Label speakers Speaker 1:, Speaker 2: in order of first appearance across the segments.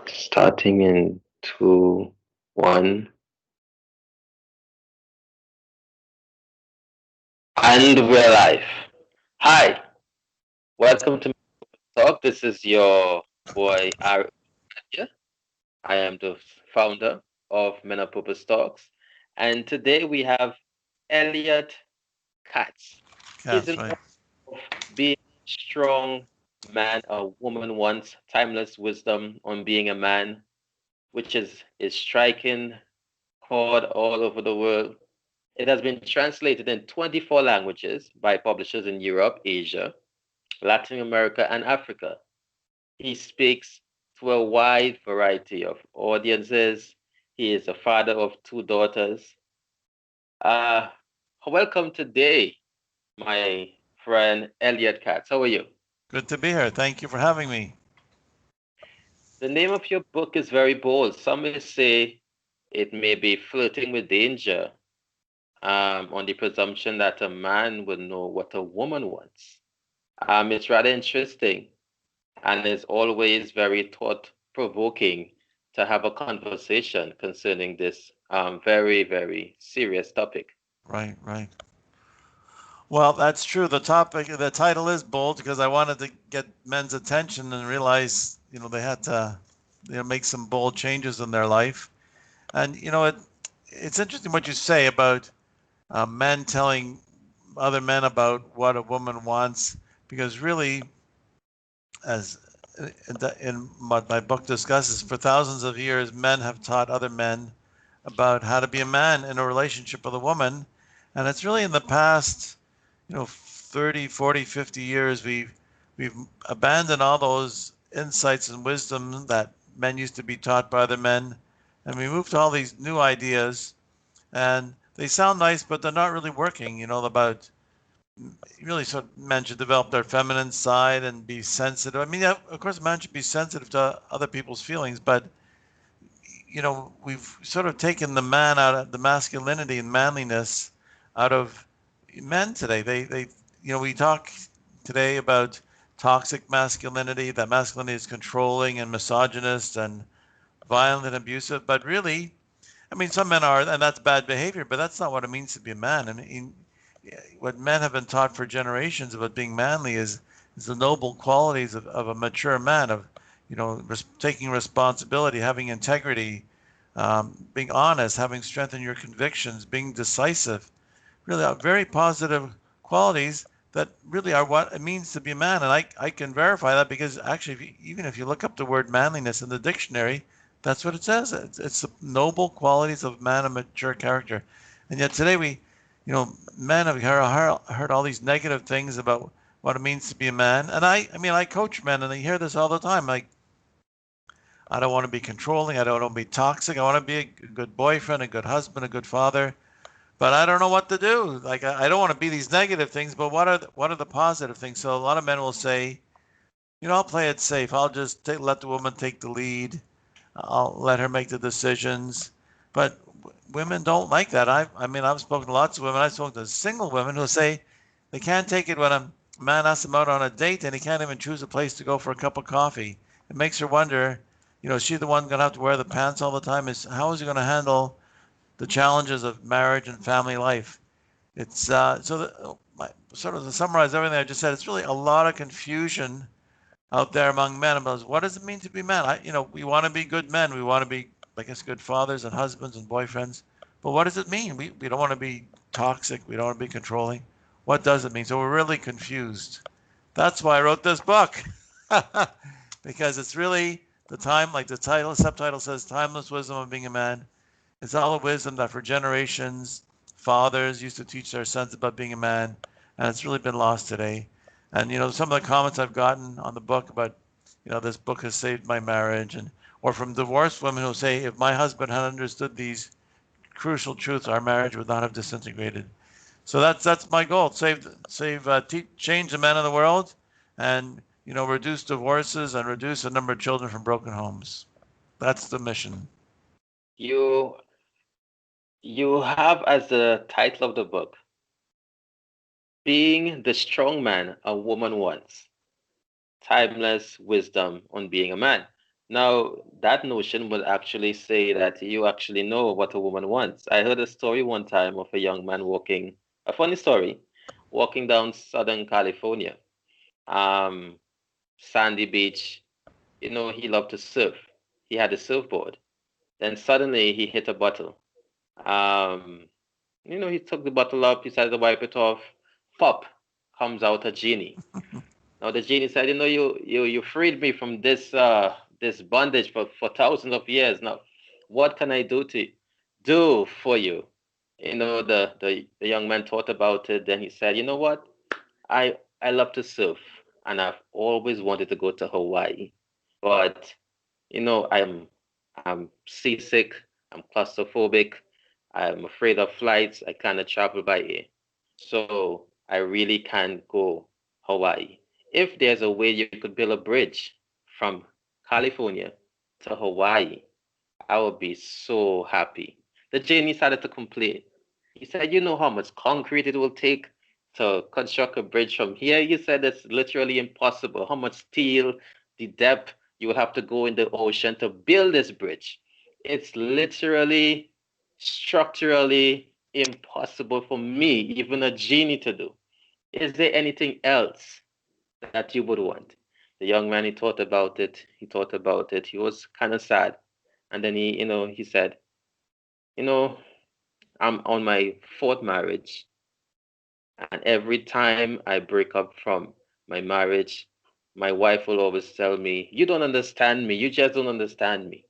Speaker 1: Starting in two, one, and we're live. Hi, welcome to Talk. This is your boy Ari here. I am the founder of Men of Purpose Talks, and today we have Elliott Katz. He's
Speaker 2: That's
Speaker 1: an
Speaker 2: right.
Speaker 1: author of Being a Strong Man, a Woman Wants, Timeless Wisdom on Being a Man, which is striking chord all over the world. It has been translated in 24 languages by publishers in Europe, Asia, Latin America, and Africa. He speaks to a wide variety of audiences. He is a father of two daughters. Uh, Welcome today, my friend Elliot Katz. How are you?
Speaker 2: Good to be here. Thank you for having me.
Speaker 1: The name of your book is very bold. Some may say it may be flirting with danger, on the presumption that a man would know what a woman wants. It's rather interesting and is always very thought provoking to have a conversation concerning this very, very serious topic.
Speaker 2: Right, right. Well, that's true. The title is bold because I wanted to get men's attention and realize, they had to, make some bold changes in their life. And it's interesting what you say about men telling other men about what a woman wants, because really, as in what my book discusses, for thousands of years, men have taught other men about how to be a man in a relationship with a woman. And it's really in the past, 30, 40, 50 years, we've abandoned all those insights and wisdom that men used to be taught by other men. And we moved to all these new ideas. And they sound nice, but they're not really working, about really sort of men should develop their feminine side and be sensitive. I mean, yeah, of course, men should be sensitive to other people's feelings, but we've sort of taken the man out of the masculinity and manliness out of men today. We talk today about toxic masculinity, that masculinity is controlling and misogynist and violent and abusive, but really, I mean, some men are, and that's bad behavior, but that's not what it means to be a man. I mean, what men have been taught for generations about being manly is the noble qualities of a mature man, of taking responsibility, having integrity, being honest, having strength in your convictions, being decisive. Really are very positive qualities that really are what it means to be a man. And I can verify that because actually, even if you look up the word manliness in the dictionary, that's what it says. It's the noble qualities of man and mature character. And yet today men have heard all these negative things about what it means to be a man. And I mean, I coach men and I hear this all the time. Like, I don't want to be controlling. I don't want to be toxic. I want to be a good boyfriend, a good husband, a good father. But I don't know what to do. Like, I don't want to be these negative things, but what are the positive things? So a lot of men will say, I'll play it safe. I'll just let the woman take the lead. I'll let her make the decisions. But women don't like that. I mean, I've spoken to lots of women. I've spoken to single women who say they can't take it when a man asks them out on a date and he can't even choose a place to go for a cup of coffee. It makes her wonder, is she the one going to have to wear the pants all the time? How is he going to handle the challenges of marriage and family life? It's sort of to summarize everything I just said. It's really a lot of confusion out there among men about what does it mean to be men. We want to be good men. We want to be, I guess, good fathers and husbands and boyfriends. But what does it mean? We don't want to be toxic. We don't want to be controlling. What does it mean? So we're really confused. That's why I wrote this book. Because it's really the time, like the subtitle says, timeless wisdom of being a man. It's all the wisdom that for generations fathers used to teach their sons about being a man, and it's really been lost today. And some of the comments I've gotten on the book about, this book has saved my marriage, or from divorced women who say, if my husband had understood these crucial truths, our marriage would not have disintegrated. So that's my goal: change the men of the world, and reduce divorces and reduce the number of children from broken homes. That's the mission.
Speaker 1: You you have as the title of the book, Being the Strong Man a Woman Wants, Timeless Wisdom on Being a Man. Now, that notion would actually say that you actually know what a woman wants. I heard a story one time of a young man walking, a funny story, walking down Southern California, um, sandy beach. You know, he loved to surf. He had a surfboard. Then suddenly he hit a bottle. Um, you know, he took the bottle up, he started to wipe it off. Pop, comes out a genie. Now the genie said, you know, you freed me from this bondage for thousands of years. Now, what can I do for you? You know, the young man thought about it. Then he said, you know what? I love to surf, and I've always wanted to go to Hawaii, but you know, I'm seasick, I'm claustrophobic, I'm afraid of flights, I cannot travel by air. So I really can't go Hawaii. If there's a way you could build a bridge from California to Hawaii, I would be so happy. The genie started to complain. He said, you know how much concrete it will take to construct a bridge from here? You said it's literally impossible. How much steel, the depth you would have to go in the ocean to build this bridge. It's literally structurally impossible for me, even a genie, to do. Is there anything else that you would want? The young man, he thought about it. He thought about it. He was kind of sad. And then he said, you know, I'm on my fourth marriage. And every time I break up from my marriage, my wife will always tell me, you don't understand me. You just don't understand me.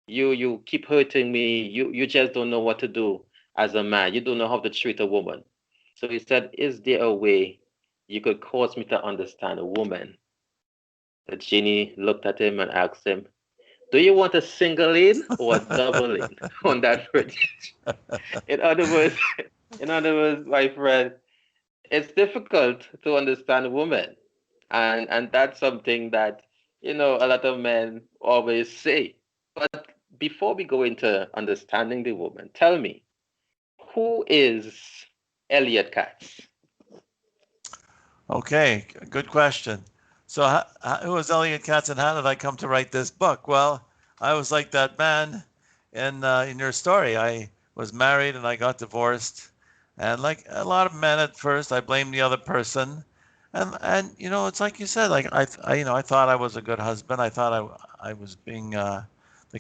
Speaker 1: You keep hurting me. You just don't know what to do as a man. You don't know how to treat a woman. So he said, is there a way you could cause me to understand a woman? The genie looked at him and asked him, do you want a single in or a double in on that fridge? In other words, my friend, it's difficult to understand women. And that's something that, a lot of men always say. But before we go into understanding the woman, tell me, who is Elliott Katz?
Speaker 2: Okay, good question. So, who was Elliott Katz, and how did I come to write this book? Well, I was like that man in your story. I was married and I got divorced, and like a lot of men at first, I blamed the other person, and it's like you said, like I thought I was a good husband. I thought I was being the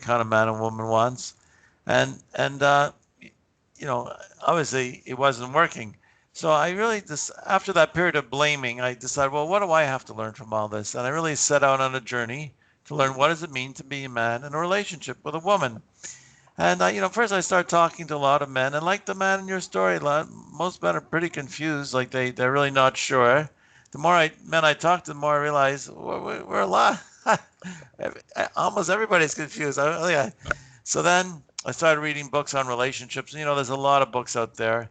Speaker 2: kind of man a woman wants, and obviously it wasn't working. So I really just, after that period of blaming, I decided, well, what do I have to learn from all this? And I really set out on a journey to learn what does it mean to be a man in a relationship with a woman. And first I started talking to a lot of men, and like the man in your story, most men are pretty confused, like they're really not sure. The more men I talk to, the more I realize we're a lot. Almost everybody's confused. Yeah. So then I started reading books on relationships. There's a lot of books out there,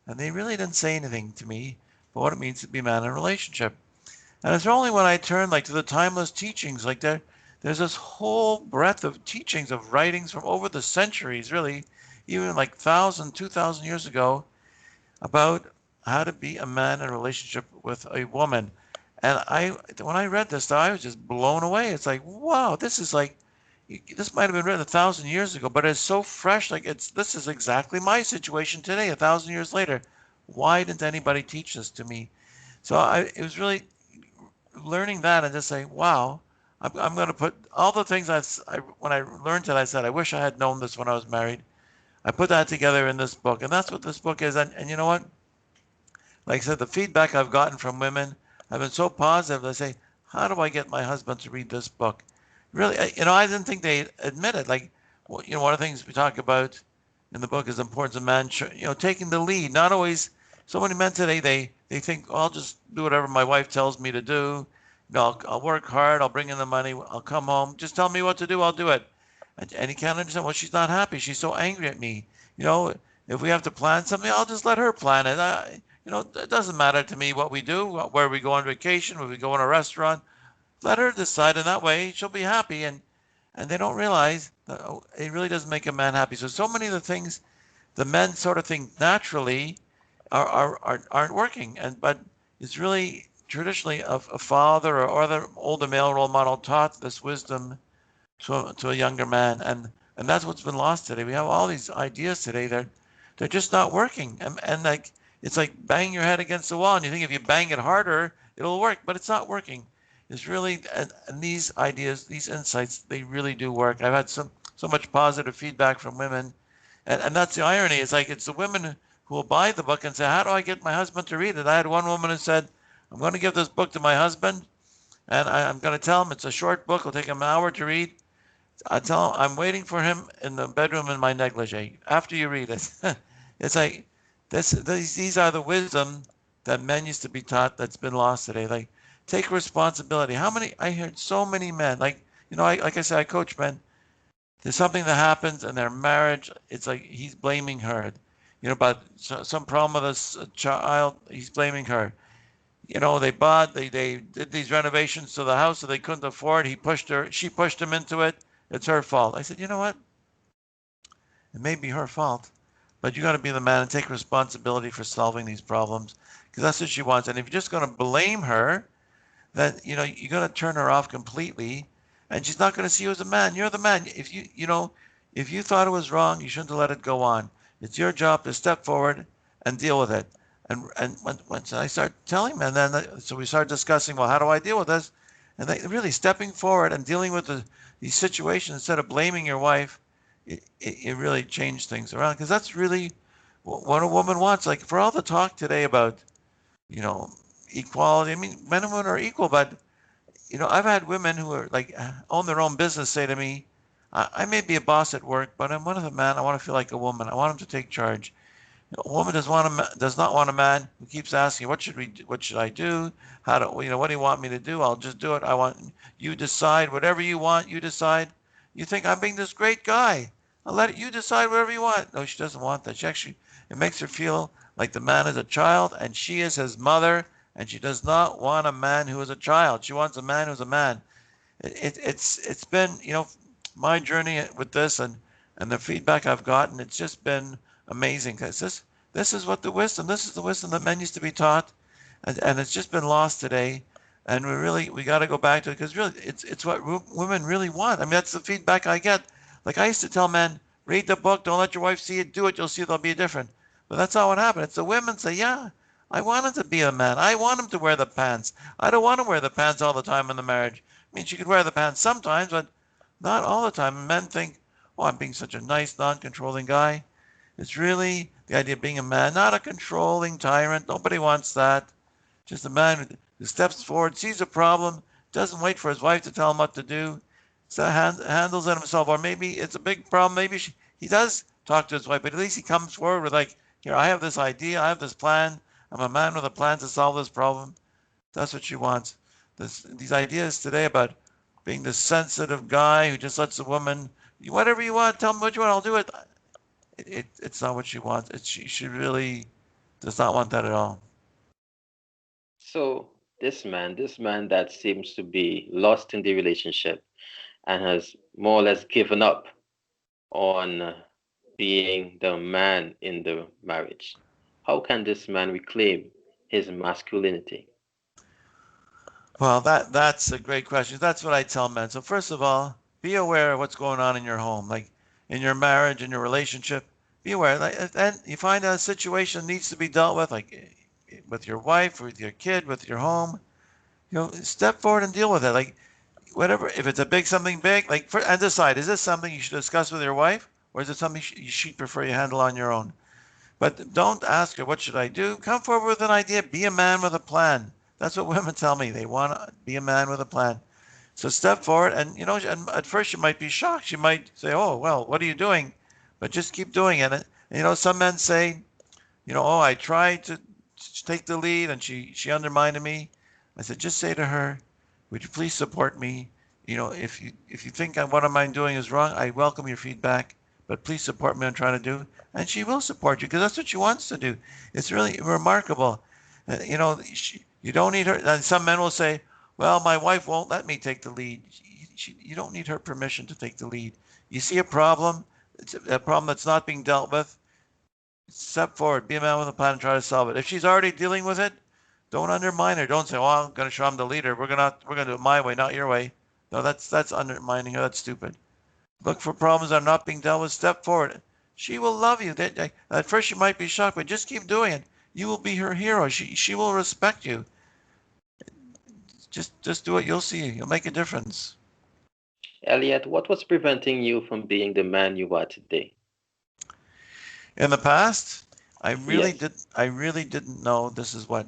Speaker 2: and they really didn't say anything to me about what it means to be a man in a relationship. And it's only when I turned like to the timeless teachings, like there's this whole breadth of teachings of writings from over the centuries, really, even like 2,000 years ago, about how to be a man in a relationship with a woman. And when I read this, I was just blown away. It's like, wow, this might have been written 1,000 years ago, but it's so fresh. Like this is exactly my situation today, 1,000 years later. Why didn't anybody teach this to me? So it was really learning that and just saying, wow, I'm going to put all the things when I learned it, I said, I wish I had known this when I was married. I put that together in this book, and that's what this book is. And you know what? Like I said, the feedback I've gotten from women have been so positive. They say, how do I get my husband to read this book? Really, I didn't think they admit it. Like, one of the things we talk about in the book is the importance of man, taking the lead. Not always. So many men today, they think, oh, I'll just do whatever my wife tells me to do. I'll work hard. I'll bring in the money. I'll come home. Just tell me what to do. I'll do it. And he can't understand. Well, she's not happy. She's so angry at me. You know, if we have to plan something, I'll just let her plan it. It doesn't matter to me what we do, where we go on vacation, where we go in a restaurant. Let her decide, and that way she'll be happy. And they don't realize that it really doesn't make a man happy. So many of the things the men sort of think naturally aren't working. But it's really traditionally a father or other older male role model taught this wisdom to a younger man, and that's what's been lost today. We have all these ideas today that they're just not working, and like it's like banging your head against the wall, and you think if you bang it harder, it'll work, but it's not working. It's really and these ideas, these insights, they really do work. I've had so much positive feedback from women, and that's the irony. It's like it's the women who will buy the book and say, "How do I get my husband to read it?" I had one woman who said, "I'm going to give this book to my husband, and I'm going to tell him it's a short book. It'll take him an hour to read. I tell him I'm waiting for him in the bedroom in my negligee after you read it." It's like these are the wisdom that men used to be taught that's been lost today. Like take responsibility. How many I heard so many men like like I said I coach men. There's something that happens in their marriage. It's like he's blaming her. About some problem with a child. He's blaming her. They did these renovations to the house that they couldn't afford. She pushed him into it. It's her fault. I said, you know what? It may be her fault, but you got to be the man and take responsibility for solving these problems because that's what she wants. And if you're just going to blame her, then you're going to turn her off completely, and she's not going to see you as a man. You're the man. If you thought it was wrong, you shouldn't have let it go on. It's your job to step forward and deal with it. And once I start telling men, so we start discussing, well, how do I deal with this? And they really stepping forward and dealing with these situations instead of blaming your wife, it really changed things around because that's really what a woman wants. Like for all the talk today about, you know, equality. I mean, men and women are equal, but I've had women who are like own their own business say to me, I may be a boss at work, but I'm one of the man. I want to feel like a woman. I want him to take charge. A woman does not want a man who keeps asking, what should I do? How do what do you want me to do? I'll just do it. I want you decide whatever you want. You decide. You think I'm being this great guy. I'll let you decide whatever you want. No, she doesn't want that. It makes her feel like the man is a child and she is his mother, and she does not want a man who is a child. She wants a man who's a man. It's been my journey with this and the feedback I've gotten. It's just been amazing because this is the wisdom that men used to be taught, and it's just been lost today. And we got to go back to it because really it's what women really want. I mean, that's the feedback I get. Like I used to tell men, read the book, don't let your wife see it, do it, you'll see there'll be a different. But that's not what happened. It's the women say, yeah, I want him to be a man. I want him to wear the pants. I don't want to wear the pants all the time in the marriage. I mean, she could wear the pants sometimes, but not all the time. And men think, oh, I'm being such a nice, non-controlling guy. It's really the idea of being a man, not a controlling tyrant. Nobody wants that. Just a man who steps forward, sees a problem, doesn't wait for his wife to tell him what to do, so handles it himself. Or maybe it's a big problem. Maybe he does talk to his wife, but at least he comes forward with like, here, I have this idea, I have this plan. I'm a man with a plan to solve this problem. That's what she wants. These ideas today about being the sensitive guy who just lets a woman, whatever you want, tell me what you want, I'll do it. It's not what she wants. She really does not want that at all.
Speaker 1: So this man that seems to be lost in the relationship and has more or less given up on being the man in the marriage. How can this man reclaim his masculinity?
Speaker 2: Well, that's a great question. That's what I tell men. So first of all, be aware of what's going on in your home, like in your marriage, in your relationship. Be aware. Like, and you find a situation needs to be dealt with, like with your wife, with your kid, with your home. Step forward and deal with it. Like whatever. If it's a something big, and decide: is this something you should discuss with your wife, or is it something she'd prefer you handle on your own? But don't ask her, what should I do? Come forward with an idea. Be a man with a plan. That's what women tell me. They want to be a man with a plan. So step forward, and and at first you might be shocked. You might say, "Oh, well, what are you doing?" But just keep doing it. And some men say, "Oh, I tried to take the lead, and she undermined me." I said, just say to her, "Would you please support me? If you think what I'm doing is wrong, I welcome your feedback, but please support me on trying to do." And she will support you because that's what she wants to do. It's really remarkable. You don't need her. And some men will say, "Well, my wife won't let me take the lead." You don't need her permission to take the lead. You see a problem, it's a problem that's not being dealt with. Step forward, be a man with a plan, and try to solve it. If she's already dealing with it, don't undermine her. Don't say, "Oh, I'm going to show I'm the leader. We're gonna do it my way, not your way." No, that's undermining her. That's stupid. Look for problems that are not being dealt with. Step forward. She will love you. At first, you might be shocked, but just keep doing it. You will be her hero. She will respect you. Just do it. You'll see. You'll make a difference.
Speaker 1: Elliot, what was preventing you from being the man you are today?
Speaker 2: In the past, I really
Speaker 1: Yes.
Speaker 2: did. I really didn't know this is what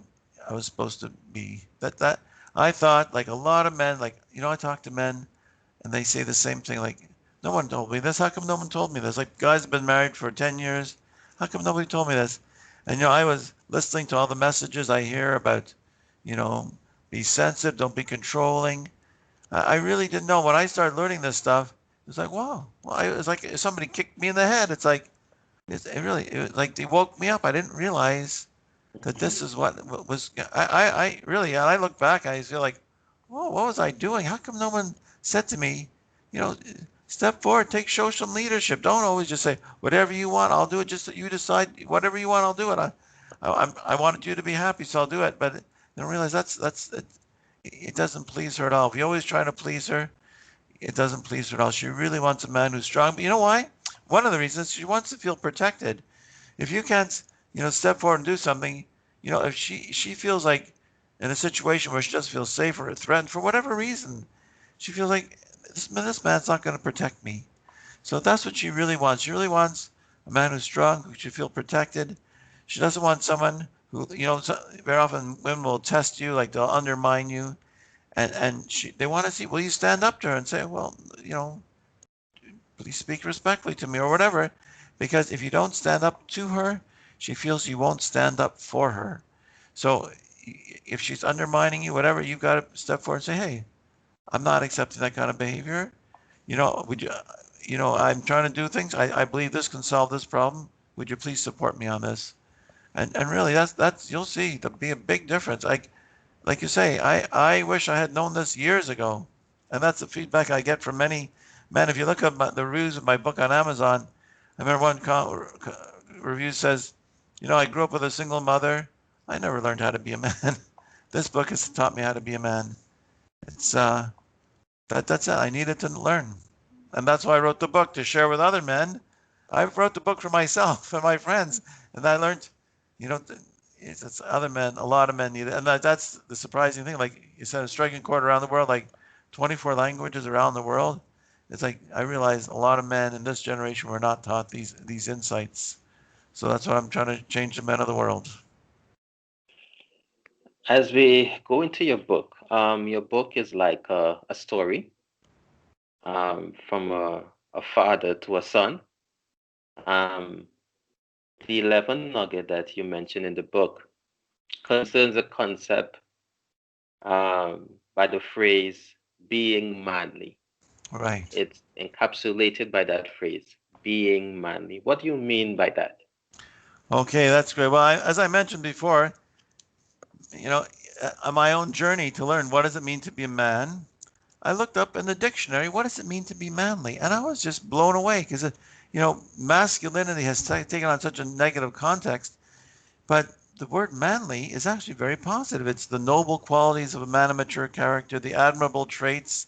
Speaker 2: I was supposed to be. That I thought, like a lot of men, like I talk to men and they say the same thing. Like, no one told me this. How come no one told me this? Like, guys have been married for 10 years. How come nobody told me this? And I was listening to all the messages I hear about, you know, be sensitive, don't be controlling. I really didn't know. When I started learning this stuff, it was like, wow. Well, it's like somebody kicked me in the head. It's like it was like they woke me up. I didn't realize that this is what was. I really, and I look back, I feel like, whoa, what was I doing? How come no one said to me, you know, step forward, show some leadership. Don't always just say whatever you want, I'll do it. Just you decide whatever you want, I'll do it. I wanted you to be happy, so I'll do it. But I don't realize it doesn't please her at all. If you always try to please her, it doesn't please her at all. She really wants a man who's strong. But you know why? One of the reasons she wants to feel protected. If you can't, step forward and do something, if she feels like in a situation where she doesn't feel safe or threatened for whatever reason, she feels like this man's not going to protect me. So that's what she really wants. She really wants a man who's strong, who should feel protected. She doesn't want someone who, very often women will test you, like they'll undermine you, and they want to see, will you stand up to her and say, well, please speak respectfully to me or whatever, because if you don't stand up to her, she feels you won't stand up for her. So if she's undermining you, whatever, you've got to step forward and say, hey, I'm not accepting that kind of behavior. Would you, I'm trying to do things. I believe this can solve this problem. Would you please support me on this? And really, that's you'll see there'll be a big difference. Like you say, I wish I had known this years ago, and that's the feedback I get from many men. If you look at the reviews of my book on Amazon, I remember one review says, I grew up with a single mother. I never learned how to be a man. This book has taught me how to be a man. It's that's it. I needed to learn, and that's why I wrote the book to share with other men. I wrote the book for myself and my friends, and I learned, you know, it's other men. A lot of men need it, and that's the surprising thing. Like you said, a striking chord around the world, like 24 languages around the world. It's like I realized a lot of men in this generation were not taught these insights. So that's what I'm trying to change the men of the world.
Speaker 1: As we go into your book is like a story from a father to a son. Um, the 11 nugget that you mentioned in the book concerns a concept by the phrase being manly.
Speaker 2: Right.
Speaker 1: It's encapsulated by that phrase, being manly. What do you mean by that?
Speaker 2: Okay, that's great. Well, as I mentioned before, you know, on my own journey to learn what does it mean to be a man, I looked up in the dictionary, what does it mean to be manly? And I was just blown away because, masculinity has taken on such a negative context. But the word manly is actually very positive. It's the noble qualities of a man of mature character, the admirable traits,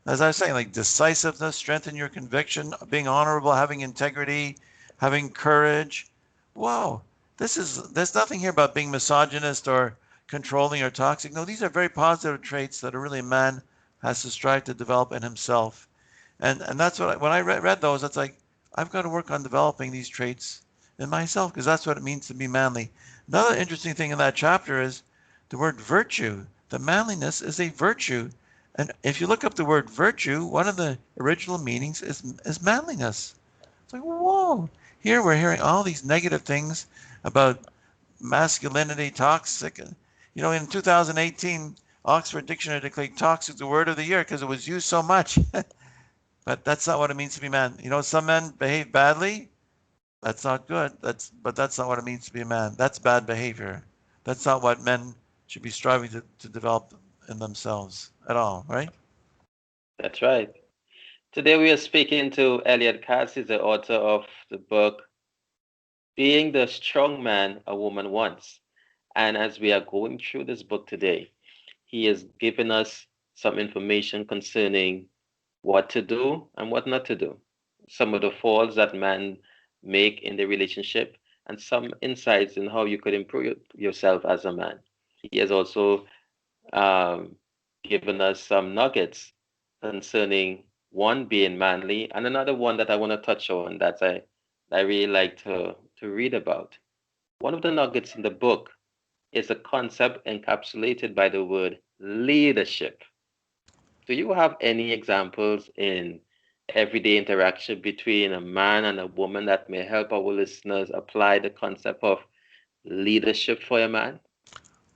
Speaker 2: as I was saying, like decisiveness, strength in your conviction, being honorable, having integrity, having courage. Whoa, there's nothing here about being misogynist or controlling or toxic. No, these are very positive traits that a really man has to strive to develop in himself. And that's when I read those, it's like I've got to work on developing these traits in myself because that's what it means to be manly. Another interesting thing in that chapter is the word virtue. The manliness is a virtue. And if you look up the word virtue, one of the original meanings is manliness. It's like, whoa. Here we're hearing all these negative things about masculinity, toxic. In 2018, Oxford Dictionary declared toxic the word of the year because it was used so much. But that's not what it means to be man. Some men behave badly. That's not good. But that's not what it means to be a man. That's bad behavior. That's not what men should be striving to develop in themselves at all, right?
Speaker 1: That's right. Today we are speaking to Elliott Katz. He's the author of the book Being the Strong Man a Woman Wants. And as we are going through this book today, he has given us some information concerning what to do and what not to do, some of the faults that men make in the relationship, and some insights in how you could improve yourself as a man. He has also um, given us some nuggets concerning one being manly, and another one that I want to touch on that I really like to read about. One of the nuggets in the book is a concept encapsulated by the word leadership. Do you have any examples in everyday interaction between a man and a woman that may help our listeners apply the concept of leadership for a man?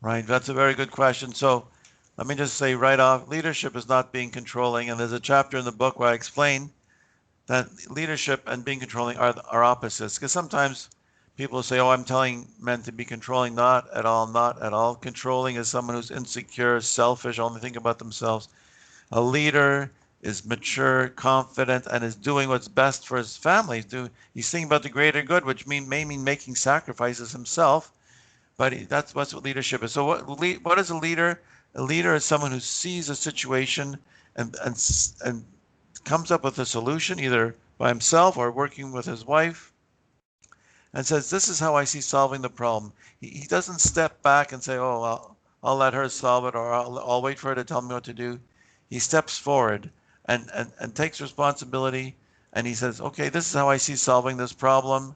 Speaker 2: Right, that's a very good question. So let me just say right off, leadership is not being controlling, and there's a chapter in the book where I explain that leadership and being controlling are opposites. Because sometimes people say, "Oh, I'm telling men to be controlling." Not at all. Not at all. Controlling is someone who's insecure, selfish, only think about themselves. A leader is mature, confident, and is doing what's best for his family. He's thinking about the greater good, which may mean making sacrifices himself. But that's what leadership is. So what is a leader? A leader is someone who sees a situation and comes up with a solution either by himself or working with his wife and says, "This is how I see solving the problem." He doesn't step back and say, "Oh, I'll let her solve it," or I'll wait for her to tell me what to do. He steps forward and takes responsibility, and he says, "Okay, this is how I see solving this problem."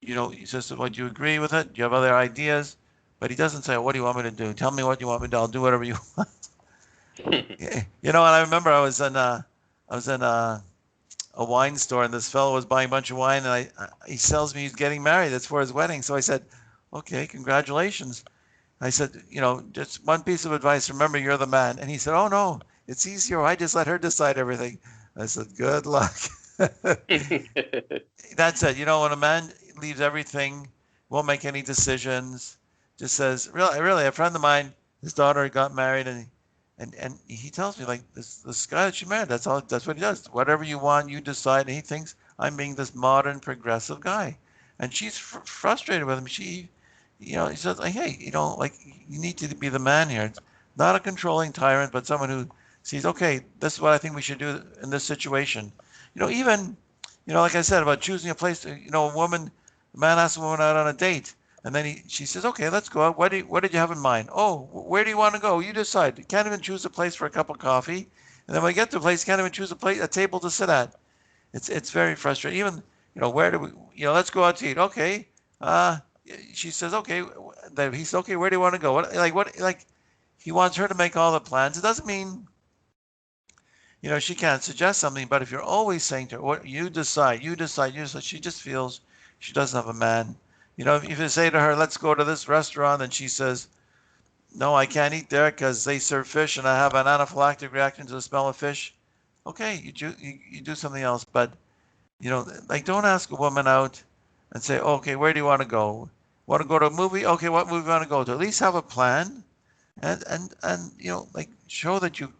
Speaker 2: He says, "Would you agree with it? Do you have other ideas?" But he doesn't say, "What do you want me to do? Tell me what you want me to do. I'll do whatever you want." And I remember I was in a wine store, and this fellow was buying a bunch of wine, and he tells me he's getting married. It's for his wedding. So I said, "Okay, congratulations." I said, "Just one piece of advice. Remember, you're the man." And he said, "Oh no, it's easier. I just let her decide everything." I said, "Good luck." That's it. When a man leaves everything, won't make any decisions, just says, really, a friend of mine, his daughter got married, and he tells me, like, this guy that she married, that's what he does. Whatever you want, you decide. And he thinks I'm being this modern progressive guy, and she's frustrated with him. He says, like, "Hey, like, you need to be the man here. It's not a controlling tyrant, but someone who sees, okay, this is what I think we should do in this situation." Even like I said about choosing a place. A man asks a woman out on a date, and then she says, "Okay, let's go out. What did you have in mind? Oh, where do you want to go? You decide." You can't even choose a place for a cup of coffee, and then when you get to a place, you can't even choose a table to sit at. It's very frustrating. Even where do we? Let's go out to eat. Okay. Uh, she says, "Okay." Then he says, "Okay, where do you want to go?" Like he wants her to make all the plans. It doesn't mean she can't suggest something, but if you're always saying to her, "What you decide, you decide, you decide," she just feels she doesn't have a man. If you say to her, "Let's go to this restaurant," and she says, "No, I can't eat there because they serve fish and I have an anaphylactic reaction to the smell of fish." Okay, you do something else, but like, don't ask a woman out and say, "Okay, where do you want to go? Want to go to a movie? Okay, what movie do you want to go to?" At least have a plan, and like, show that you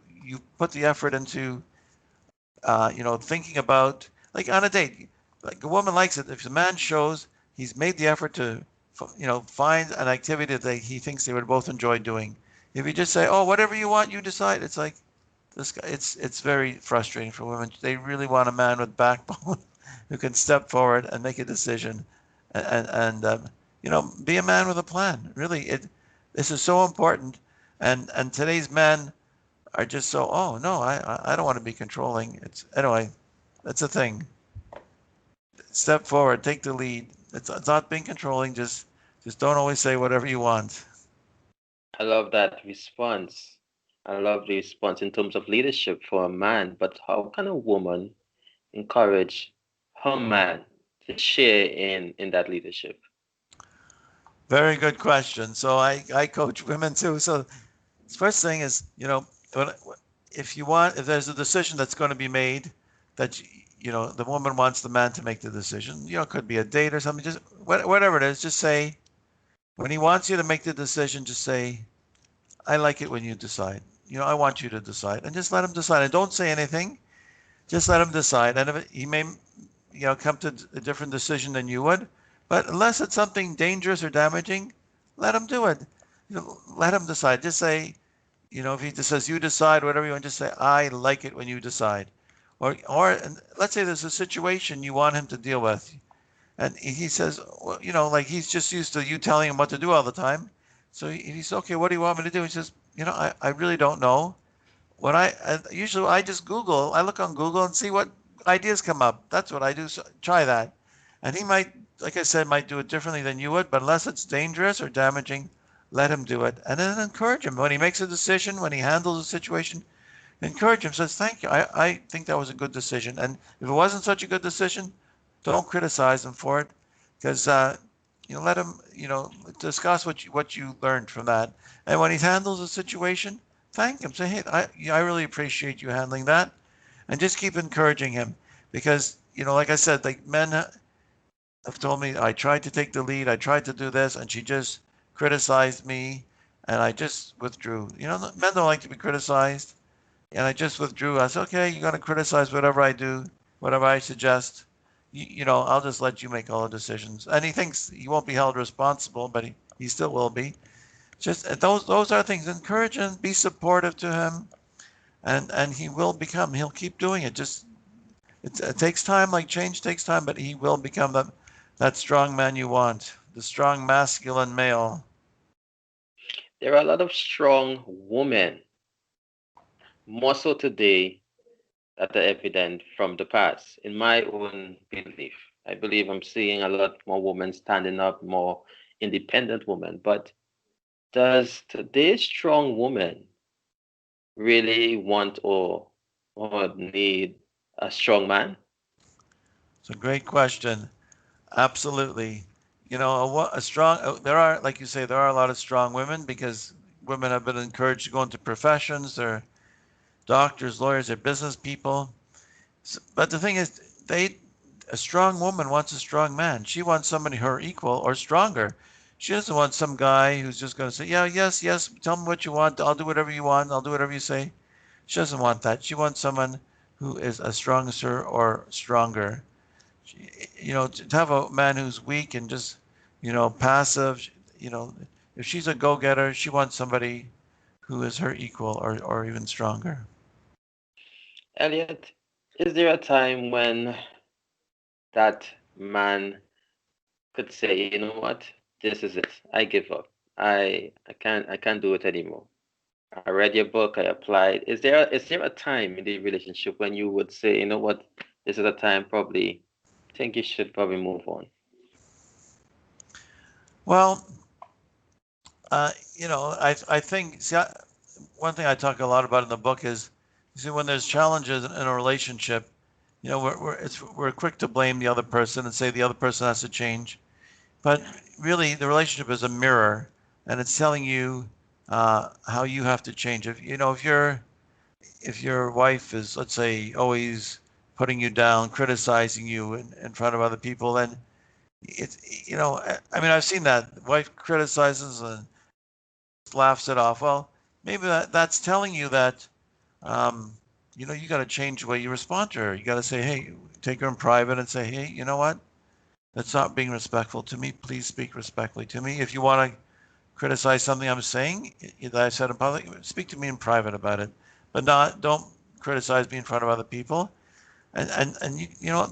Speaker 2: put the effort into thinking about, like, on a date. Like, a woman likes it if the man shows he's made the effort to, find an activity that he thinks they would both enjoy doing. If you just say, "Oh, whatever you want, you decide," it's like this guy. It's very frustrating for women. They really want a man with backbone who can step forward and make a decision, and be a man with a plan. Really, this is so important. And today's men are just so, "Oh no, I don't want to be controlling." Anyway, that's the thing. Step forward, take the lead. It's not being controlling. Just don't always say whatever you want.
Speaker 1: I love that response. I love the response in terms of leadership for a man, but how can a woman encourage her man to share in that leadership?
Speaker 2: Very good question. So I coach women too. So the first thing is, if there's a decision that's going to be made that the woman wants the man to make the decision. It could be a date or something. Just whatever it is, just say, when he wants you to make the decision, just say, "I like it when you decide. I want you to decide," and just let him decide. And don't say anything. Just let him decide. And if he may, come to a different decision than you would, but unless it's something dangerous or damaging, let him do it. Let him decide. Just say, if he just says, you decide whatever you want, just say, I like it when you decide. Or let's say there's a situation you want him to deal with. And he says, well, like he's just used to you telling him what to do all the time. So he says, okay, what do you want me to do? He says, I really don't know. Usually I just I look on Google and see what ideas come up. That's what I do. So try that. And he might, like I said, might do it differently than you would, but unless it's dangerous or damaging, let him do it. And then encourage him. When he makes a decision, when he handles a situation, encourage him, says, thank you. I think that was a good decision. And if it wasn't such a good decision, don't criticize him for it, because let him discuss what you learned from that. And when he handles a situation, thank him. Say, hey, I really appreciate you handling that, and just keep encouraging him, because like I said, like men have told me, I tried to take the lead, I tried to do this, and she just criticized me, and I just withdrew. Men don't like to be criticized, and I just withdrew. I said, okay, you're going to criticize whatever I do, whatever I suggest. I'll just let you make all the decisions. And he thinks he won't be held responsible, but he still will be. Just those are things. Encourage him, be supportive to him, and he'll keep doing it. Just it takes time, like change takes time, but he will become that strong man you want, the strong masculine male.
Speaker 1: There are a lot of strong women, more so today, that are evident from the past. In my own belief, I believe I'm seeing a lot more women standing up, more independent women. But does today's strong woman really want or need a strong man?
Speaker 2: It's a great question. Absolutely. A strong, there are, like you say, there are a lot of strong women, because women have been encouraged to go into professions. They're doctors, lawyers, they're business people. But the thing is, a strong woman wants a strong man. She wants somebody her equal or stronger. She doesn't want some guy who's just going to say, yeah, yes, yes, tell me what you want. I'll do whatever you want. I'll do whatever you say. She doesn't want that. She wants someone who is as strong as her or stronger. To have a man who's weak and just, passive, you know, if she's a go-getter, she wants somebody who is her equal or even stronger.
Speaker 1: Elliot, is there a time when that man could say, you know what, this is it. I give up. I can't do it anymore. I read your book, I applied. Is there a time in the relationship when you would say, you know what, this is a time probably think you should probably move on?
Speaker 2: Well, I think, see, one thing I talk a lot about in the book is, you see, when there's challenges in a relationship, we're quick to blame the other person and say the other person has to change. But really, the relationship is a mirror, and it's telling you how you have to change. If your wife is, let's say, always putting you down, criticizing you in front of other people, then I mean, I've seen that. Wife criticizes and laughs it off. Well, maybe that's telling you that, you got to change the way you respond to her. You got to say, hey, take her in private and say, hey, you know what? That's not being respectful to me. Please speak respectfully to me. If you want to criticize something I'm saying that I said in public, speak to me in private about it, but don't criticize me in front of other people. And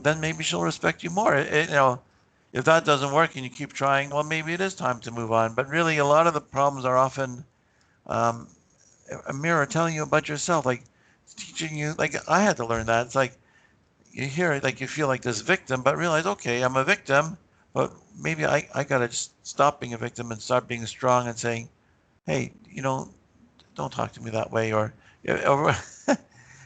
Speaker 2: then maybe she'll respect you more. If that doesn't work and you keep trying, well, maybe it is time to move on. But really, a lot of the problems are often um, a mirror telling you about yourself, like teaching you. Like I had to learn that. It's like you hear it, like you feel like this victim, but realize, okay, I'm a victim, but maybe I gotta just stop being a victim and start being strong and saying, hey, don't talk to me that way, or I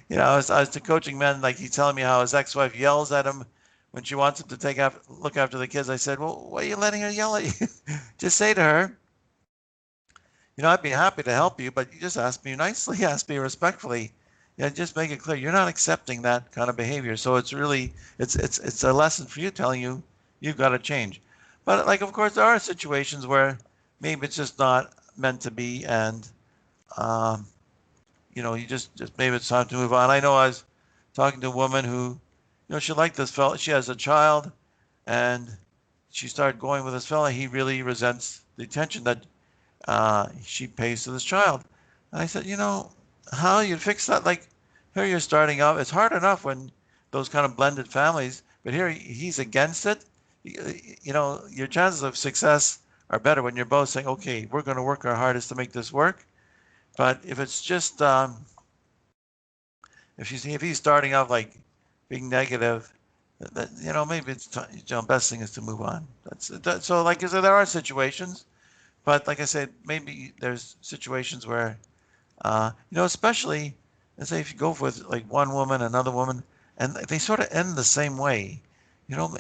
Speaker 2: was to coaching men, like he's telling me how his ex-wife yells at him when she wants him to look after the kids. I said, well, why are you letting her yell at you? Just say to her, I'd be happy to help you, but you just ask me nicely, ask me respectfully. Just make it clear you're not accepting that kind of behavior. So it's a lesson for you, telling you you've got to change. But like, of course, there are situations where maybe it's just not meant to be, and um, you just maybe it's time to move on. I know I was talking to a woman who, she liked this fella. She has a child, and she started going with this fella. He really resents the attention that she pays to this child. And I said, how you fix that? Like here you're starting out. It's hard enough when those kind of blended families, but here he's against it. Your chances of success are better when you're both saying, okay, we're going to work our hardest to make this work. But if it's just, if he's starting off like being negative, maybe it's best thing is to move on. So like I said, there are situations, but like I said, maybe there's situations where especially let's say if you go with like one woman, another woman, and they sort of end the same way, you know,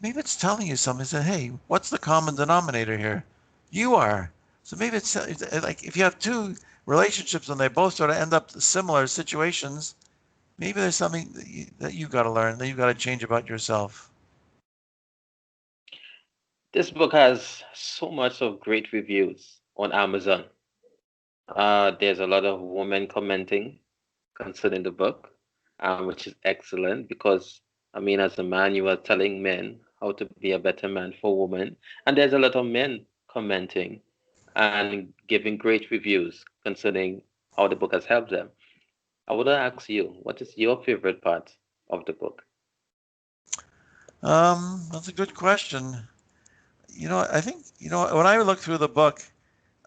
Speaker 2: maybe it's telling you something. Say, hey, what's the common denominator here? You are. So maybe it's like if you have two relationships and they both sort of end up similar situations, maybe there's something that you got to learn, that you got to change about yourself.
Speaker 1: This book has so much of great reviews on Amazon. There's a lot of women commenting concerning the book, which is excellent because, I mean, as a man, you are telling men how to be a better man for women. And there's a lot of men commenting and giving great reviews concerning how the book has helped them. I would ask you, what is your favorite part of the book?
Speaker 2: That's a good question. I think when I look through the book,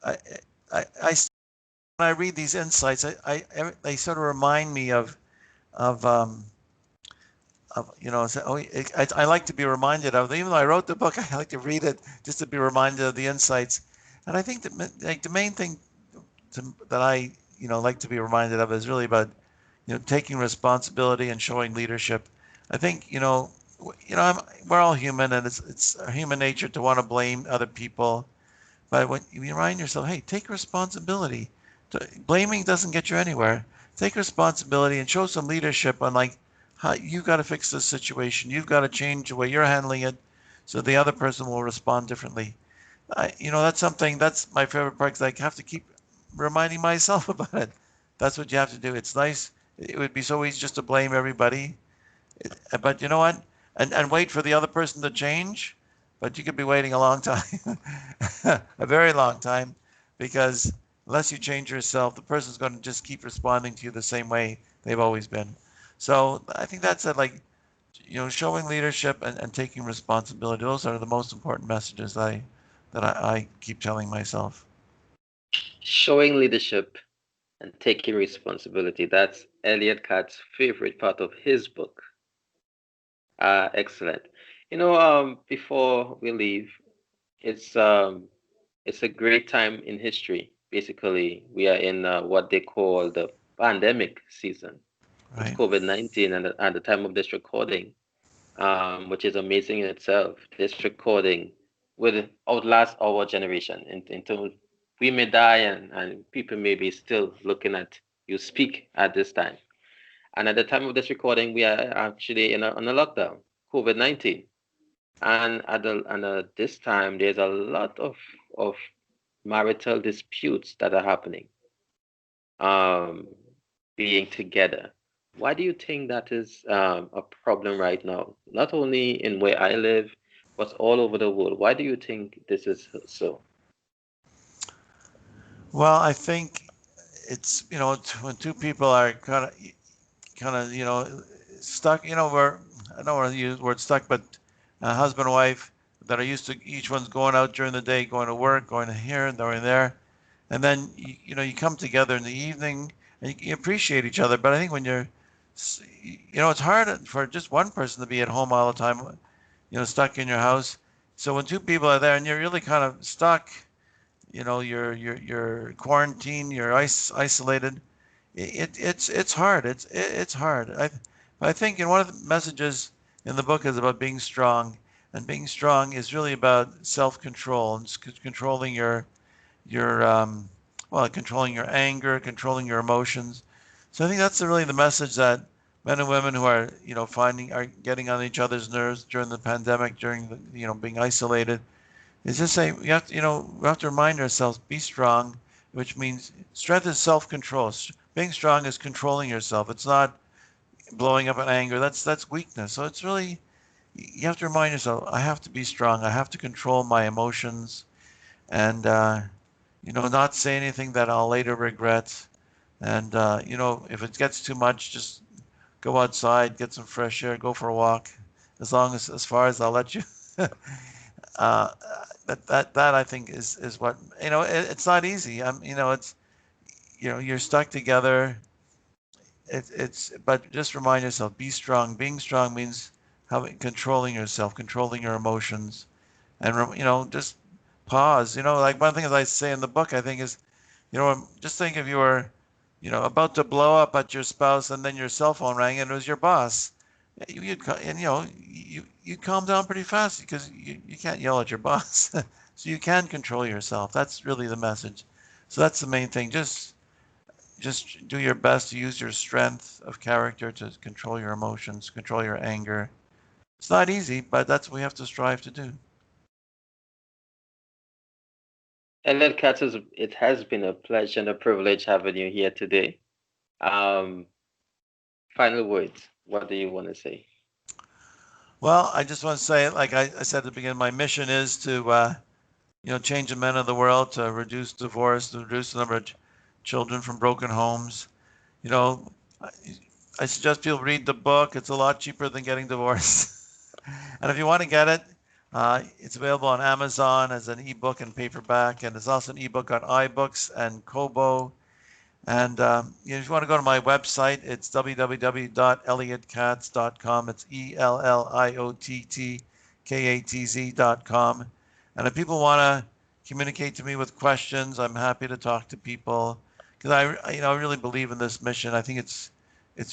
Speaker 2: I, I when I read these insights, they sort of remind me of oh, I like to be reminded of. Even though I wrote the book, I like to read it just to be reminded of the insights. And I think that like the main thing that I like to be reminded of is really about taking responsibility and showing leadership. I think we're all human, and it's human nature to want to blame other people. But when you remind yourself, hey, take responsibility. Blaming doesn't get you anywhere. Take responsibility and show some leadership on like how you got to fix this situation. You've got to change the way you're handling it, so the other person will respond differently. That's something. That's my favorite part because I have to keep reminding myself about it. That's what you have to do. It's nice. It would be so easy just to blame everybody, but you know what? And wait for the other person to change. But you could be waiting a long time, a very long time, because unless you change yourself, the person's going to just keep responding to you the same way they've always been. So I think that's it. Like, showing leadership and taking responsibility. Those are the most important messages that I keep telling myself.
Speaker 1: Showing leadership and taking responsibility. That's Elliott Katz's favorite part of his book. Excellent. Before we leave, it's um, it's a great time in history. Basically, we are in what they call the pandemic season. It's
Speaker 2: Right.
Speaker 1: COVID-19, and at the time of this recording, which is amazing in itself. This recording will outlast our generation until we may die, and people may be still looking at you speak at this time. And at the time of this recording, we are actually on a lockdown, COVID-19. And this time, there's a lot of marital disputes that are happening, um, being together. Why do you think that is a problem right now? Not only in where I live, but all over the world. Why do you think this is so?
Speaker 2: Well, I think it's when two people are kind of stuck. Where I don't want to use the word stuck, but husband and wife that are used to each one's going out during the day, going to work, going to here and going there, and then you come together in the evening and you appreciate each other. But I think when it's hard for just one person to be at home all the time, stuck in your house. So when two people are there and you're really kind of stuck, you're quarantined, you're isolated. It's hard. It's hard. I think one of the messages in the book is about being strong, and being strong is really about self-control and controlling your controlling your anger, controlling your emotions. So I think that's really the message that men and women who are are getting on each other's nerves during the pandemic, during the, being isolated, is just say we have to remind ourselves, be strong, which means strength is self-control. Being strong is controlling yourself. It's not blowing up in anger. That's weakness. So it's really you have to remind yourself, I have to be strong. I have to control my emotions and not say anything that I'll later regret. And if it gets too much, just go outside, get some fresh air, go for a walk. As far as I'll let you. uh, that I think is what it's not easy. It's you're stuck together. But just remind yourself, be strong. Being strong means controlling yourself, controlling your emotions, and just pause. Like one thing as I say in the book, I think is, just think if you were, about to blow up at your spouse and then your cell phone rang and it was your boss. You calm down pretty fast because you can't yell at your boss. So you can control yourself. That's really the message. So that's the main thing. Just do your best to use your strength of character to control your emotions, control your anger. It's not easy, but that's what we have to strive to do.
Speaker 1: Elliott Katz, it has been a pleasure and a privilege having you here today. Um, Final words. What do you want to say?
Speaker 2: Well, I just want to say, like I said at the beginning, my mission is to change the men of the world, to reduce divorce, to reduce the number of children from broken homes. You know, I, I suggest people read the book. It's a lot cheaper than getting divorced. And if you want to get it, it's available on Amazon as an ebook and paperback, and it's also an ebook on iBooks and Kobo. And if you want to go to my website, it's www.elliottKatz.com. It's ELLIOTTKATZ.com. And if people want to communicate to me with questions, I'm happy to talk to people because I really believe in this mission. I think it's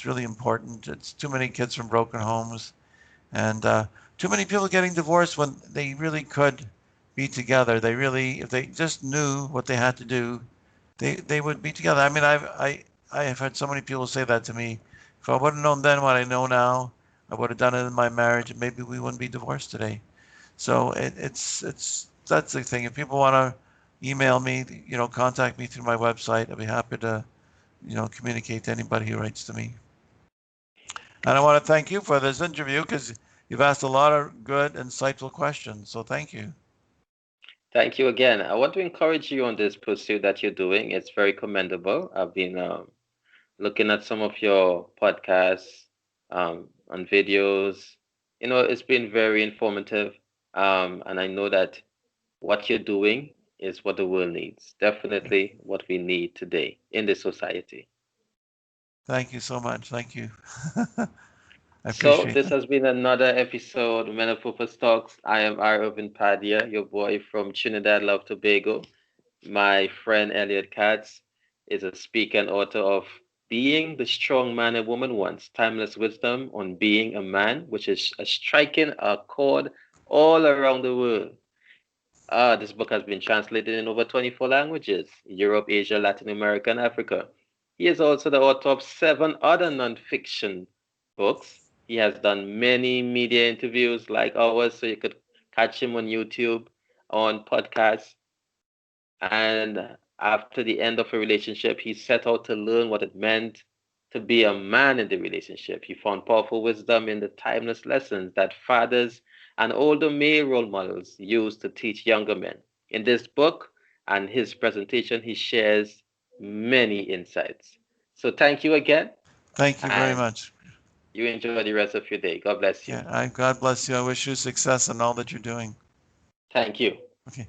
Speaker 2: really important. It's too many kids from broken homes, and too many people getting divorced when they really could be together. If they just knew what they had to do, they would be together. I mean, I have had so many people say that to me. If I would have known then what I know now, I would have done it in my marriage, and maybe we wouldn't be divorced today. So it's that's the thing. If people want to email me, contact me through my website. I'd be happy to, communicate to anybody who writes to me. And I want to thank you for this interview because you've asked a lot of good, insightful questions. So thank you.
Speaker 1: Thank you again. I want to encourage you on this pursuit that you're doing. It's very commendable. I've been looking at some of your podcasts and videos. It's been very informative. And I know that what you're doing is what the world needs. Definitely what we need today in the society.
Speaker 2: Thank you so much. Thank you. I
Speaker 1: So
Speaker 2: appreciate
Speaker 1: this
Speaker 2: that.
Speaker 1: has been another episode of Men of Purpose Talks. I am Irvin Padia, your boy from Trinidad, Love Tobago. My friend Elliott Katz is a speaker and author of Being the Strong Man a Woman Wants, Timeless Wisdom on Being a Man, which is a striking a chord all around the world. This book has been translated in over 24 languages: Europe, Asia, Latin America, and Africa. He is also the author of 7 other nonfiction books. He has done many media interviews like ours, so you could catch him on YouTube, on podcasts. And after the end of a relationship, he set out to learn what it meant to be a man in the relationship. He found powerful wisdom in the timeless lessons that fathers and older male role models use to teach younger men. In this book and his presentation, he shares many insights. So thank you again,
Speaker 2: Thank you very
Speaker 1: and
Speaker 2: much.
Speaker 1: you enjoy the rest of your day. God bless you.
Speaker 2: Yeah, God bless you. I wish you success in all that you're doing.
Speaker 1: Thank you.
Speaker 2: Okay.